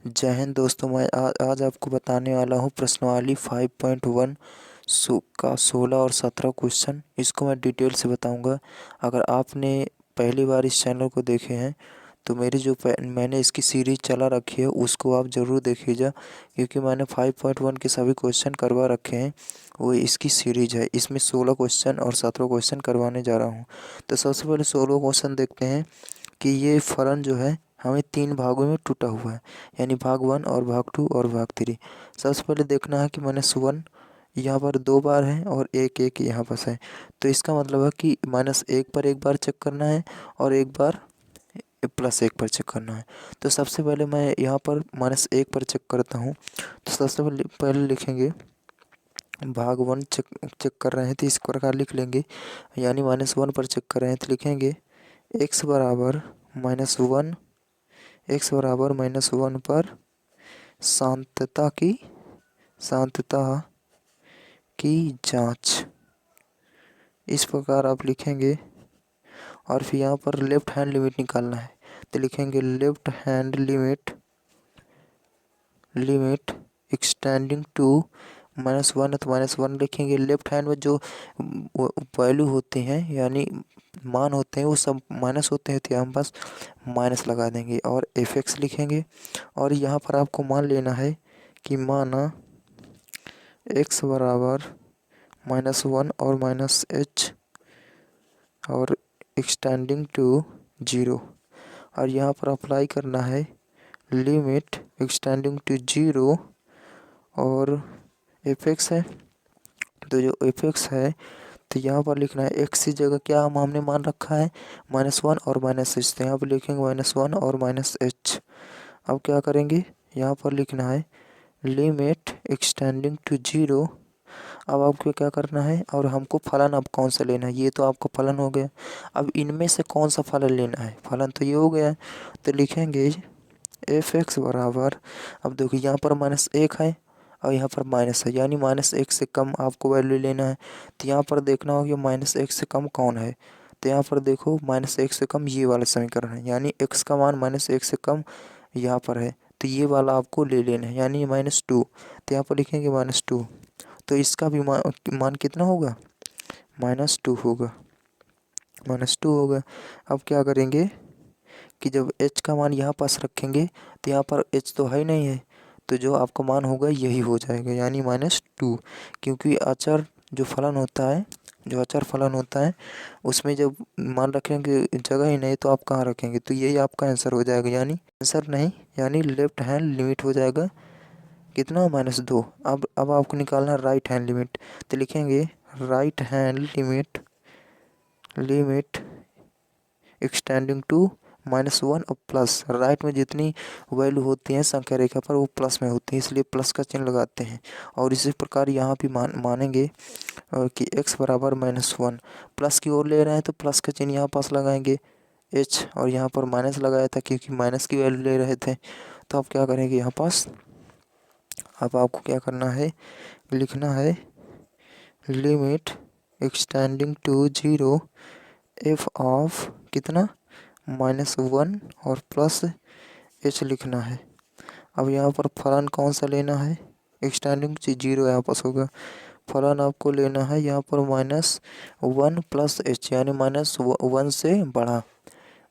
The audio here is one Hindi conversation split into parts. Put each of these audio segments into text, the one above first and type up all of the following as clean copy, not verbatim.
जय हिंद दोस्तों। मैं आज आपको बताने वाला हूँ प्रश्नावली 5.1 का 16 और 17 क्वेश्चन। इसको मैं डिटेल से बताऊंगा। अगर आपने पहली बार इस चैनल को देखे हैं तो मैंने इसकी सीरीज चला रखी है उसको आप ज़रूर देखिएगा, क्योंकि मैंने 5.1 के सभी क्वेश्चन करवा रखे हैं। वो इसकी सीरीज है। इसमें 16 क्वेश्चन और 17 क्वेश्चन करवाने जा रहा हूँ। तो सबसे पहले 16 क्वेश्चन देखते हैं कि ये फलन जो है हमें 3 भागों में टूटा हुआ है, यानी भाग 1 और भाग 2 और भाग 3। सबसे पहले देखना है कि -1 यहाँ पर 2 बार है और 1 यहाँ पास है। तो इसका मतलब है कि -1 पर एक बार चेक करना है और एक बार +1 पर चेक करना है। तो सबसे पहले मैं यहाँ पर -1 पर चेक करता हूँ। तो सबसे पहले लिखेंगे भाग 1 चेक कर रहे हैं तो इस प्रकार लिख लेंगे, यानी -1 पर चेक कर रहे हैं तो लिखेंगे x बराबर -1 पर सांतता की जांच, इस प्रकार आप लिखेंगे। और फिर यहाँ पर लेफ्ट हैंड लिमिट निकालना है तो लिखेंगे left hand limit extending to -1 है तो -1 लिखेंगे। लेफ्ट हैंड में जो वैल्यू होते हैं यानी मान होते हैं वो सब माइनस होते हैं, तो हम बस माइनस लगा देंगे और fx लिखेंगे। और यहाँ पर आपको मान लेना है कि माना x बराबर -1 और -h और एक्सटेंडिंग टू 0, और यहाँ पर अप्लाई करना है लिमिट एक्सटेंडिंग टू 0 और fx है। तो जो fx है तो यहाँ पर लिखना है x की जगह क्या हमने मान रखा है -1 और -h, तो यहाँ पर लिखेंगे -1 और -h। अब क्या करेंगे, यहाँ पर लिखना है लिमिट एक्सटेंडिंग टू 0। अब आपको क्या करना है और हमको फलन अब कौन सा लेना है, ये तो आपको फलन हो गया। अब इनमें से कौन सा फलन लेना है, फलन तो ये हो गया है तो लिखेंगे fx बराबर, अब देखो यहाँ पर -1 है और यहाँ पर माइनस है, यानी -1 से कम आपको वैल्यू लेना है। तो यहाँ पर देखना होगा -1 से कम कौन है, तो यहाँ पर देखो -1 से कम ये वाला समीकरण है, यानी x का मान -1 से कम यहाँ पर है तो ये वाला आपको ले लेना है, यानी -2। तो यहाँ पर लिखेंगे -2, तो इसका भी मान कितना होगा, -2 होगा, -2 होगा। अब क्या करेंगे कि जब h का मान यहाँ पास रखेंगे तो यहाँ पर h तो है ही नहीं है, तो जो आपका मान होगा यही हो जाएगा, यानी -2। क्योंकि जो अचर फलन होता है उसमें जब मान रखने की जगह ही नहीं तो आप कहाँ रखेंगे, तो यही आपका आंसर हो जाएगा, यानी आंसर नहीं यानी लेफ्ट हैंड लिमिट हो जाएगा कितना, -2। अब आपको निकालना राइट हैंड लिमिट, तो लिखेंगे right hand limit extending to -1 और प्लस, राइट में जितनी वैल्यू होती हैं संख्या रेखा पर वो प्लस में होती है, इसलिए प्लस का चिन्ह लगाते हैं। और इसी प्रकार यहाँ भी मानेंगे कि x बराबर -1, प्लस की ओर ले रहे हैं तो प्लस का चिन्ह यहाँ पास लगाएंगे h, और यहाँ पर माइनस लगाया था क्योंकि माइनस की वैल्यू ले रहे थे। तो आप क्या करेंगे यहाँ पास, अब आपको क्या करना है, लिखना है limit extending to 0 f of कितना -1 और प्लस h लिखना है। अब यहाँ पर फलन कौन सा लेना है, एक्सटेंडिंग टू 0 यहाँ पास होगा, फलन आपको लेना है यहाँ पर -1 प्लस h, यानी -1 से बड़ा।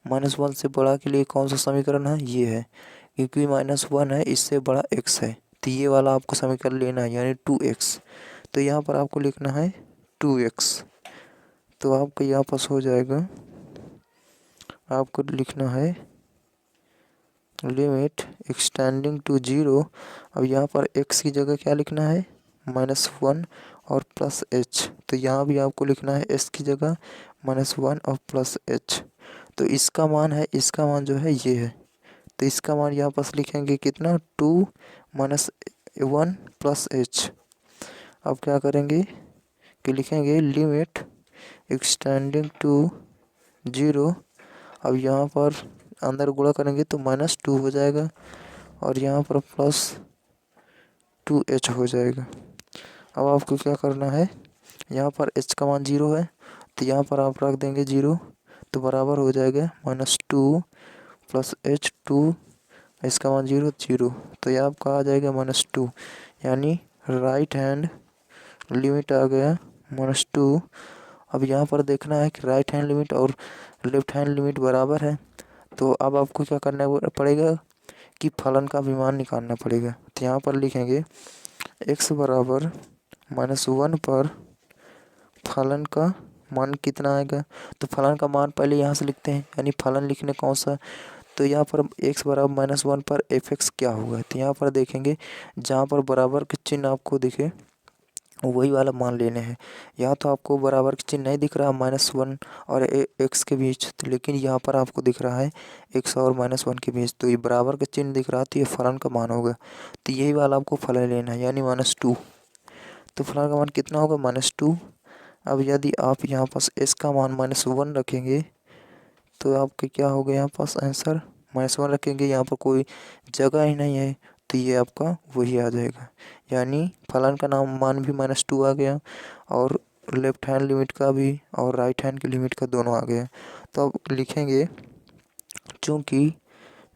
-1 से बड़ा के लिए कौन सा समीकरण है, ये है, क्योंकि -1 है इससे बड़ा x है, तो ये वाला आपको समीकरण लेना है, यानी 2x। तो यहाँ पर आपको लिखना है 2x, तो आपका यहाँ पास हो जाएगा, आपको लिखना है लिमिट एक्सटेंडिंग टू 0। अब यहाँ पर x की जगह क्या लिखना है, -1 और प्लस h, तो यहाँ भी आपको लिखना है s की जगह -1 और प्लस h। तो इसका मान जो है ये है, तो इसका मान यहाँ पास लिखेंगे कितना, 2 - 1 प्लस h। अब क्या करेंगे कि लिखेंगे लिमिट एक्सटेंडिंग टू 0। अब यहाँ पर अंदर गुणा करेंगे तो -2 हो जाएगा और यहाँ पर +2h हो जाएगा। अब आपको क्या करना है, यहाँ पर h का मान 0 है तो यहाँ पर आप रख देंगे 0, तो बराबर हो जाएगा -2 + h, 2 इसका मान 0 0, तो ये आपका आ जाएगा -2, यानी राइट हैंड लिमिट आ गया -2। अब यहाँ पर देखना है कि राइट हैंड लिमिट और लेफ्ट हैंड लिमिट बराबर है, तो अब आपको क्या करना पड़ेगा कि फलन का भी मान निकालना पड़ेगा। तो यहाँ पर लिखेंगे x बराबर -1 पर फलन का मान कितना आएगा। तो फलन का मान पहले यहाँ से लिखते हैं, यानी फलन लिखने कौन सा, तो यहाँ पर x बराबर -1 पर f(x) क्या होगा। तो यहाँ पर देखेंगे जहाँ पर बराबर के चिन्ह आपको दिखे वही वाला मान लेने हैं। यहाँ तो आपको बराबर का चिन्ह नहीं दिख रहा -1 और x के बीच, तो लेकिन यहाँ पर आपको दिख रहा है x और -1 के बीच, तो ये बराबर का चिन्ह दिख रहा, तो ये फलन का मान होगा। तो यही वाला आपको फलन लेना है, यानी -2। तो फलन का मान कितना होगा -2। अब यदि आप यहाँ पास s का मान -1 रखेंगे तो आपके क्या होगा, यहाँ पास आंसर -1 रखेंगे, यहाँ पर कोई जगह ही नहीं है, तो ये आपका वही आ जाएगा, यानी फलन का नाम मान भी -2 आ गया और लेफ्ट हैंड लिमिट का भी और राइट हैंड की लिमिट का दोनों आ गया। तो अब लिखेंगे चूँकि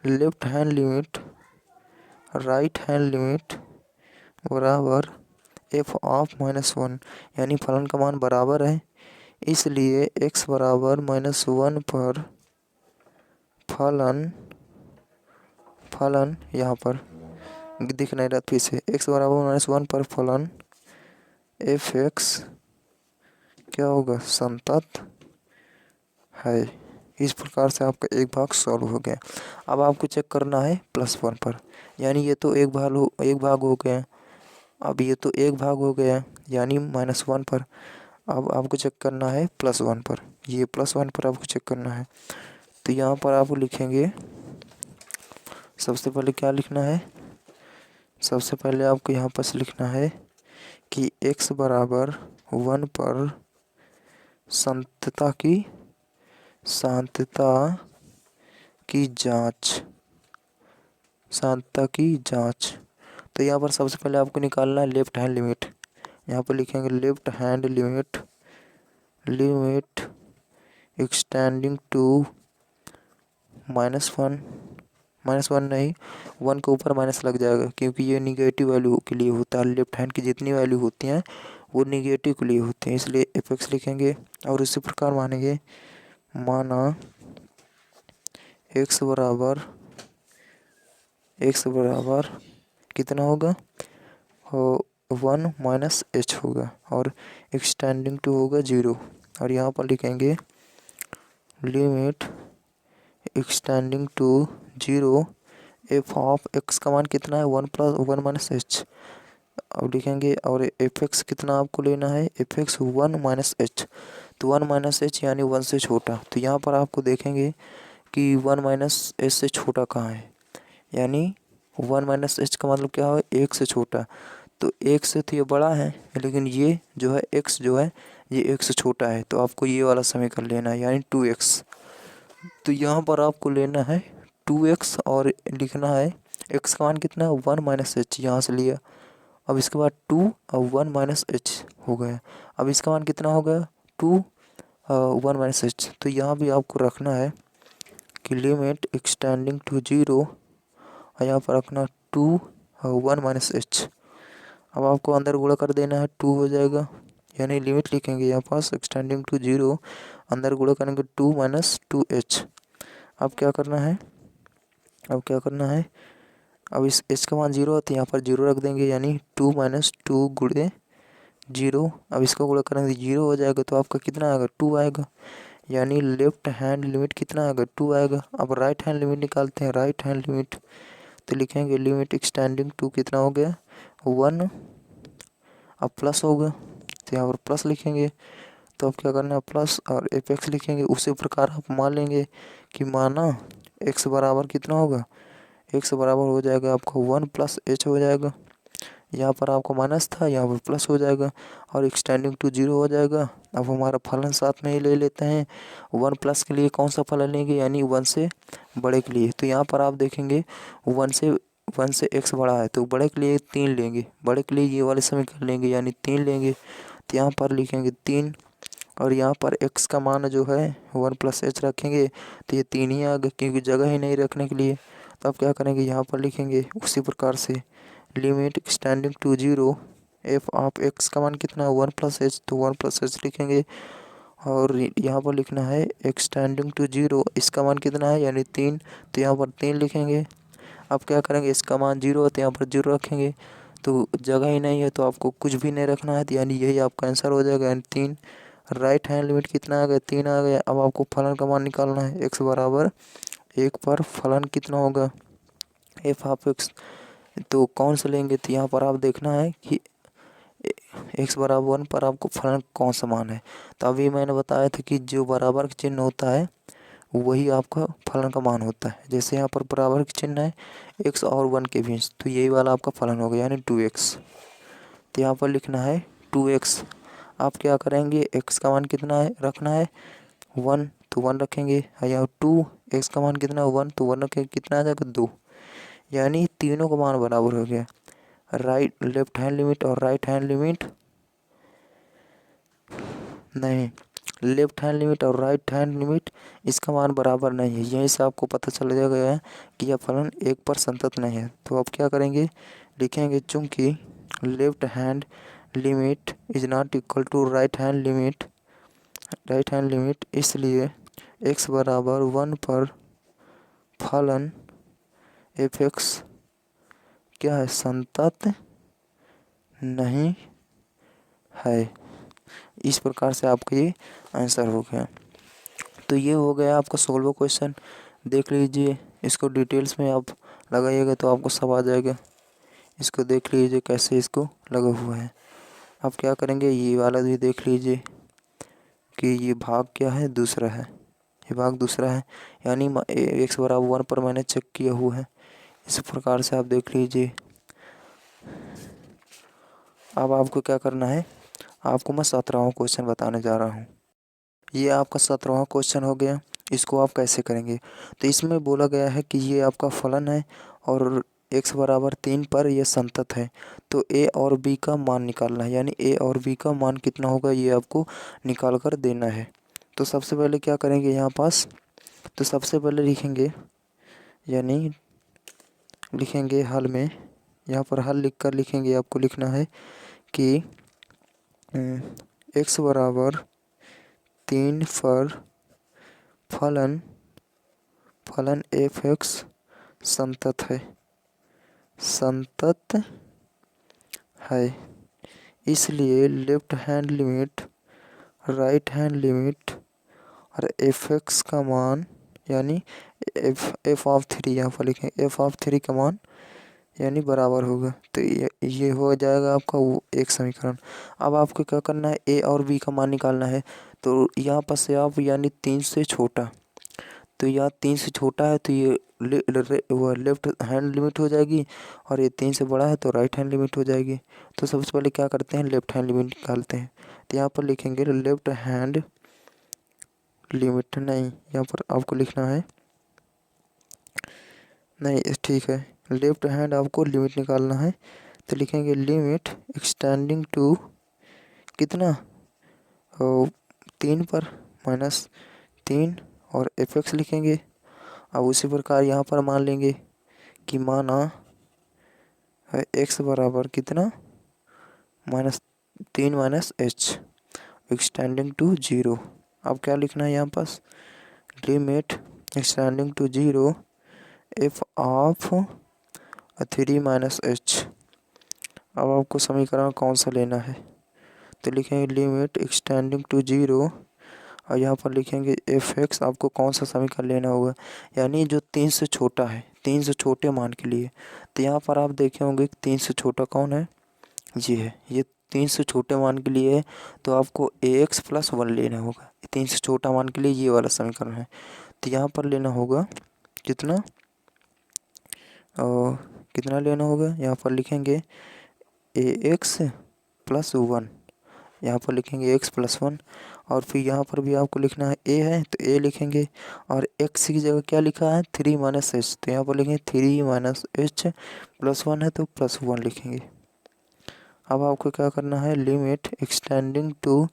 left hand limit right hand limit बराबर f ऑफ -1, यानी फलन का मान बराबर है, इसलिए x बराबर -1 पर फलन यहाँ पर दिख नहीं रहा, फिर से x बराबर -1 पर फलन f(x) क्या होगा, संतत है। इस प्रकार से आपका एक भाग सॉल्व हो गया। अब आपको चेक करना है +1 पर, यानी ये तो एक भाग हो गया, अब ये तो एक भाग हो गया, यानी -1 पर। अब आपको चेक करना है +1 पर, ये +1 पर आपको चेक करना है। तो यहाँ पर आप लिखेंगे, सबसे पहले क्या लिखना है, सबसे पहले आपको यहाँ पर लिखना है कि x बराबर 1 पर सांतता की जांच। तो यहाँ पर सबसे पहले आपको निकालना है लेफ्ट हैंड लिमिट। यहाँ पर लिखेंगे left hand limit extending to -1 नहीं, 1 के ऊपर माइनस लग जाएगा, क्योंकि ये निगेटिव वैल्यू के लिए होता है। लेफ्ट हैंड की जितनी वैल्यू होती हैं वो निगेटिव के लिए होती हैं, इसलिए f(x) लिखेंगे और इसी प्रकार मानेंगे, माना x बराबर कितना होगा, 1 - h होगा और एक्सटेंडिंग टू होगा 0। और यहाँ पर लिखेंगे limit extending to 0 f of x का मान कितना है, 1 + 1 - h। अब लिखेंगे और f(x) कितना आपको लेना है, f(x) 1 - h, तो 1 - h यानी 1 से छोटा। तो यहाँ पर आपको देखेंगे कि 1 - h से छोटा कहाँ है, यानी 1 - h का मतलब क्या है, 1 से छोटा। तो 1 से तो ये बड़ा है, लेकिन ये जो है x जो है ये 1 से छोटा है, तो आपको ये वाला समीकरण लेना है, यानी 2x। तो यहाँ पर आपको लेना है 2x और लिखना है x का मान कितना है, 1 - h, यहाँ से लिया। अब इसके बाद 2 और 1 - h हो गया। अब इसका मान कितना हो गया, 2 1 - h। तो यहाँ भी आपको रखना है कि लिमिट एक्सटेंडिंग टू 0 और यहाँ पर रखना 2 और 1 - h। अब आपको अंदर गुणा कर देना है, 2 हो जाएगा, यानी लिमिट लिखेंगे यहाँ पास एक्सटेंडिंग टू 0, अंदर गुणा करेंगे 2 - 2h। अब क्या करना है, अब इस h का मान 0 होता है, यहाँ पर 0 रख देंगे, यानी 2 - 2 गुणे 0। अब इसका गुणा करेंगे 0 हो जाएगा, तो आपका कितना आएगा, 2 आएगा, यानी लेफ्ट हैंड लिमिट कितना आएगा, 2 आएगा। अब राइट हैंड लिमिट निकालते हैं, राइट हैंड लिमिट तो लिखेंगे लिमिट एक्सटेंडिंग टू कितना हो गया, 1। अब प्लस होगा तो यहाँ पर प्लस लिखेंगे, तो अब क्या करना है, प्लस और f(x) लिखेंगे। उसी प्रकार आप मान लेंगे कि माना x बराबर कितना होगा, x बराबर हो जाएगा आपको 1 + h हो जाएगा। यहाँ पर आपको माइनस था, यहाँ पर प्लस हो जाएगा और एक्सटेंडिंग टू 0 हो जाएगा। अब हमारा फलन साथ में ही ले लेते हैं, 1+ के लिए कौन सा फलन लेंगे, यानी 1 से बड़े के लिए। तो यहाँ पर आप देखेंगे 1 से x बड़ा है, तो बड़े के लिए 3 लेंगे, बड़े के लिए ये वाले समीकरण लेंगे, यानी 3 लेंगे। तो यहाँ पर लिखेंगे 3 और यहाँ पर x का मान जो है 1 + h रखेंगे, तो ये 3 ही आ गया, क्योंकि जगह ही नहीं रखने के लिए। तो आप क्या करेंगे, यहाँ पर लिखेंगे उसी प्रकार से limit extending to 0 F of X का मान कितना है 1+h, तो 1+h लिखेंगे। और यहाँ पर लिखना है एक्सटेंडिंग टू 0 इसका मान कितना है यानी 3, तो यहाँ पर 3 लिखेंगे। अब क्या करेंगे, इसका मान 0 है तो यहाँ पर 0 रखेंगे, तो जगह ही नहीं है तो आपको कुछ भी नहीं रखना है, तो यानी यही आपका आंसर हो जाएगा यानी 3। राइट हैंड लिमिट कितना आ गया, 3 आ गया। अब आपको फलन का मान निकालना है, x बराबर 1 पर फलन कितना होगा एफ ऑफ एक्स, तो कौन सा लेंगे, तो यहाँ पर आप देखना है कि x बराबर 1 पर आपको फलन कौन सा मान है। तो अभी मैंने बताया था कि जो बराबर का चिन्ह होता है वही आपका फलन का मान होता है। जैसे यहाँ पर बराबर का चिन्ह है x और 1 के बीच, तो यही वाला आपका फलन होगा यानी 2x। तो यहाँ पर लिखना है 2x। आप क्या करेंगे, x का मान कितना है रखना है 1, तो 1 रखेंगे। यहाँ 2 x का मान कितना है 1, तो 1 रखेंगे, कितना आ जाएगा 2, यानी तीनों का मान बराबर हो गया। राइट लेफ्ट हैंड लिमिट और राइट हैंड लिमिट नहीं, लेफ्ट हैंड लिमिट और राइट हैंड लिमिट इसका मान बराबर नहीं है। यहीं से आपको पता चल गया है कि यह फलन 1 पर संतत नहीं है। तो आप क्या करेंगे, लिखेंगे चूंकि left hand limit is not equal to right hand limit इसलिए x बराबर 1 पर फलन एफ एक्स क्या है संतत नहीं है। इस प्रकार से आपका ये आंसर हो गया। तो ये हो गया आपका 16वां क्वेश्चन। देख लीजिए, इसको डिटेल्स में आप लगाइएगा तो आपको सब आ जाएगा। इसको देख लीजिए कैसे इसको लगा हुआ है। आप क्या करेंगे, ये वाला भी देख लीजिए कि ये भाग क्या है, दूसरा है, ये भाग दूसरा है, यानी x बराबर 1 पर मैंने चेक किया हुआ है। इस प्रकार से आप देख लीजिए। अब आपको क्या करना है, आपको मैं 17वां क्वेश्चन बताने जा रहा हूँ। ये आपका 17वां क्वेश्चन हो गया। इसको आप कैसे करेंगे, तो इसमें बोला गया है कि ये आपका फलन है और x बराबर 3 पर यह संतत है, तो a और b का मान निकालना है, यानी a और b का मान कितना होगा ये आपको निकाल कर देना है। तो सबसे पहले क्या करेंगे यहाँ पास, तो सबसे पहले लिखेंगे, यानी लिखेंगे हल में, यहाँ पर हल लिख कर लिखेंगे, आपको लिखना है कि x बराबर 3 पर फलन एफ एक्स संतत है, इसलिए left hand limit right hand limit और एफ एक्स का मान यानी एफ ऑफ 3, यहाँ पर लिखें एफ ऑफ 3 का मान यानी बराबर होगा। तो ये हो जाएगा आपका वो एक समीकरण। अब आपको क्या करना है, ए और बी का मान निकालना है। तो यहाँ पर से आप यानी 3 से छोटा, तो यहाँ 3 से छोटा है तो ये लेफ्ट हैंड लिमिट हो जाएगी, और ये 3 से बड़ा है तो राइट हैंड लिमिट हो जाएगी। तो सबसे पहले क्या करते हैं, लेफ्ट हैंड लिमिट निकालते हैं। तो यहाँ पर लिखेंगे लेफ्ट हैंड लिमिट, नहीं यहाँ पर आपको लिखना है, नहीं ठीक है, लेफ्ट हैंड आपको लिमिट निकालना है। तो लिखेंगे लिमिट एक्सटेंडिंग टू कितना 3 पर -3 और एफ एक्स लिखेंगे। अब उसी प्रकार यहाँ पर मान लेंगे कि माना x बराबर कितना -3 -h एक्सटेंडिंग टू 0। अब क्या लिखना है यहाँ पास, limit extending to 0 F of 3 -h। अब आपको समीकरण कौन सा लेना है, तो लिखेंगे लिमिट एक्सटेंडिंग टू 0 और यहाँ पर लिखेंगे एफ एक्स। आपको कौन सा समीकरण लेना होगा, यानी जो 3 से छोटा है, 3 से छोटे मान के लिए। तो यहाँ पर आप देखे होंगे 3 से छोटा कौन है, ये है, ये 3 से छोटे मान के लिए है, तो आपको ax + 1 लेना होगा। 3 से छोटा मान के लिए ये वाला समीकरण है, तो यहाँ पर लेना होगा कितना कितना लेना होगा, यहाँ पर लिखेंगे ax + 1, यहाँ पर लिखेंगे x + 1, और फिर यहाँ पर भी आपको लिखना है a है तो a लिखेंगे, और x की जगह क्या लिखा है 3 -h, तो यहाँ पर लिखेंगे 3 -h + 1 है तो +1 लिखेंगे। अब आपको क्या करना है, लिमिट एक्सटेंडिंग टू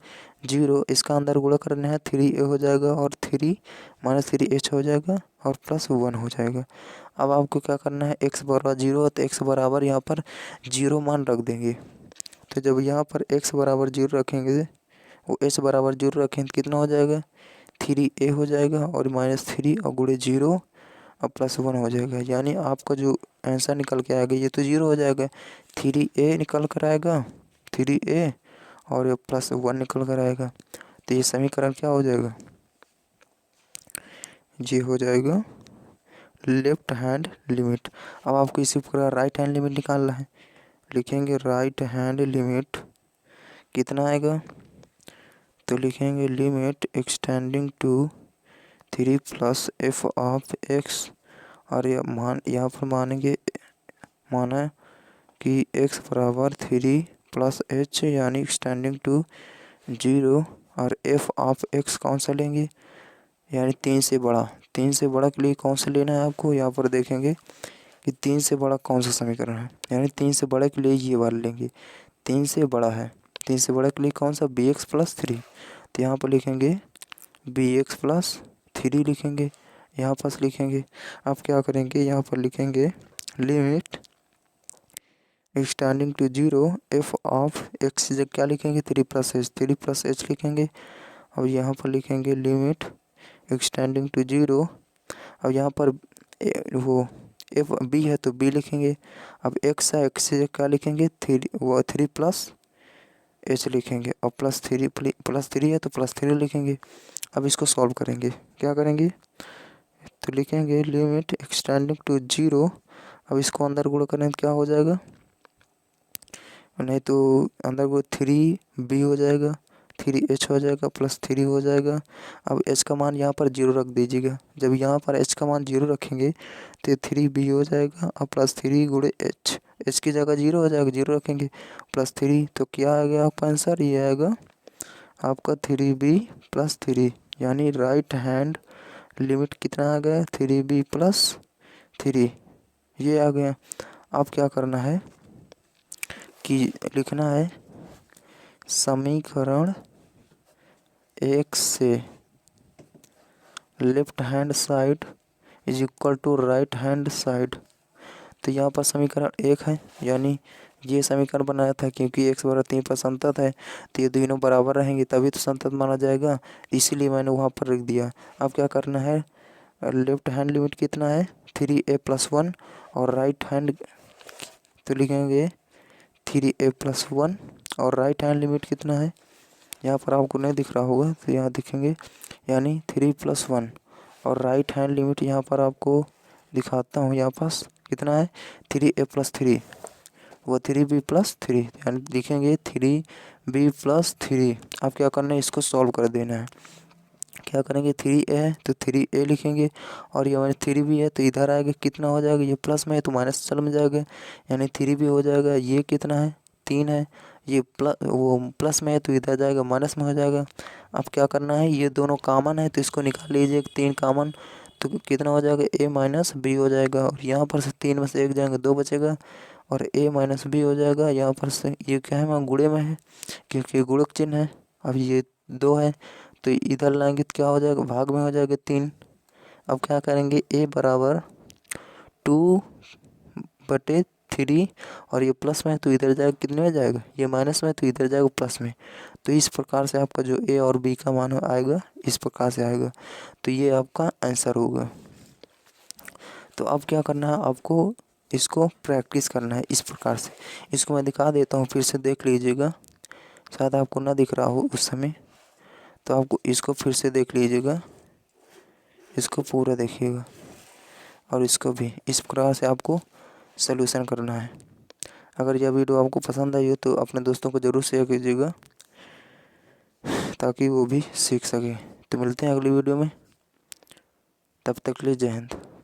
0, इसका अंदर गुणा करना है, 3a हो जाएगा और 3 माइनस 3h हो जाएगा और प्लस 1 हो जाएगा। अब आपको क्या करना है, x बराबर 0 है तो x बराबर यहाँ पर 0 मान रख देंगे। तो जब यहाँ पर x बराबर 0 रखेंगे, वो h बराबर 0 रखेंगे तो कितना हो जाएगा, 3a हो जाएगा और माइनस 3 और गुणे 0 और प्लस 1 हो जाएगा। यानी आपका जो आंसर निकल के आएगा ये तो 0 हो जाएगा, 3a निकल कर आएगा, 3a और ये प्लस 1 निकल कर आएगा। तो ये समीकरण क्या हो जाएगा, ये हो जाएगा लेफ्ट हैंड लिमिट। अब आपको इसी प्रकार राइट हैंड लिमिट निकालना है। लिखेंगे राइट हैंड लिमिट कितना आएगा, तो लिखेंगे limit extending to 3 plus F of X, और यहाँ पर माना कि x बराबर 3 प्लस एच यानी एक्सटेंडिंग टू 0, और f ऑफ x कौन सा लेंगे, यानी 3 से बड़ा। 3 से बड़ा के लिए कौन सा लेना है आपको, यहाँ पर देखेंगे कि 3 से बड़ा कौन सा समीकरण है, यानी 3 से बड़े के लिए ये वाला लेंगे। 3 से बड़ा है, 3 से बड़ा के लिए कौन सा, bx प्लस 3। तो यहाँ पर लिखेंगे bx प्लस 3 लिखेंगे, यहाँ पर लिखेंगे। आप क्या करेंगे, यहाँ पर लिखेंगे limit extending to 0 F of X, जब क्या लिखेंगे 3 प्लस एच लिखेंगे। अब यहाँ पर लिखेंगे लिमिट एक्सटेंडिंग टू 0, अब यहाँ पर वो एफ बी है तो बी लिखेंगे। अब एक्स है, एक्स से क्या लिखेंगे 3 प्लस एच लिखेंगे, और प्लस 3 है तो प्लस 3 लिखेंगे। अब इसको सॉल्व करेंगे, क्या करेंगे, तो लिखेंगे लिमिट एक्सटेंडिंग टू 0। अब इसको अंदर गुणा करें तो क्या हो जाएगा, नहीं तो अंदर को 3b हो जाएगा, 3h हो जाएगा, प्लस 3 हो जाएगा। अब h का मान यहाँ पर 0 रख दीजिएगा। जब यहाँ पर h का मान 0 रखेंगे तो 3b हो जाएगा और प्लस 3 गुणे h की जगह 0 हो जाएगा, 0 रखेंगे प्लस 3, तो क्या आ गया आपका आंसर, ये आएगा आपका 3b प्लस 3, यानी राइट हैंड लिमिट कितना आ गया, 3b प्लस 3, ये आ गया। अब क्या करना है कि लिखना है समीकरण 1 से left hand side is equal to right hand side. तो यहाँ पर समीकरण 1 है, यानी ये समीकरण बनाया था क्योंकि x बराबर 3 पर संतत है, तो ये दोनों बराबर रहेंगे तभी तो संतत माना जाएगा, इसीलिए मैंने वहाँ पर लिख दिया। अब क्या करना है, लेफ्ट हैंड लिमिट कितना है 3a प्लस 1, और राइट हैंड तो लिखेंगे 3a प्लस 1, और राइट हैंड लिमिट कितना है, यहाँ पर आपको नहीं दिख रहा होगा तो यहाँ दिखेंगे, यानी 3 प्लस 1, और राइट हैंड लिमिट यहाँ पर आपको दिखाता हूँ, यहाँ पास कितना है 3a प्लस 3, वो 3b प्लस 3, यानी लिखेंगे 3b प्लस 3। अब क्या करना है, इसको सॉल्व कर देना है। क्या करेंगे, 3a है तो 3a लिखेंगे, और ये 3b है तो इधर आएगा, कितना हो जाएगा, ये प्लस में है तो माइनस चल में जाएगा, यानी 3b हो जाएगा। ये कितना है 3 है, ये प्लस में है तो इधर जाएगा माइनस में हो जाएगा। अब क्या करना है, ये दोनों कॉमन है तो इसको निकाल लीजिए, 3 कॉमन तो कितना हो जाएगा, a माइनस बी हो जाएगा, और यहाँ पर से 3 में से 1 जाएगा 2 बचेगा, और a माइनस बी हो जाएगा। यहाँ पर से ये क्या है, गुणे में है क्योंकि गुणक चिन्ह है। अब ये 2 है तो इधर लाएंगे तो क्या हो जाएगा, भाग में हो जाएगा 3। अब क्या करेंगे, a बराबर 2/3, और ये प्लस में है तो इधर जाएगा, कितने में जाएगा, ये माइनस में है तो इधर जाएगा प्लस में। तो इस प्रकार से आपका जो a और b का मान आएगा इस प्रकार से आएगा, तो ये आपका आंसर होगा। तो अब क्या करना है, आपको इसको प्रैक्टिस करना है इस प्रकार से। इसको मैं दिखा देता हूँ, फिर से देख लीजिएगा, शायद आपको ना दिख रहा हो उस समय, तो आपको इसको फिर से देख लीजिएगा, इसको पूरा देखिएगा और इसको भी इस प्रकार से आपको सलूशन करना है। अगर यह वीडियो आपको पसंद आई हो तो अपने दोस्तों को ज़रूर शेयर कीजिएगा ताकि वो भी सीख सके। तो मिलते हैं अगली वीडियो में, तब तक के लिए जय हिंद।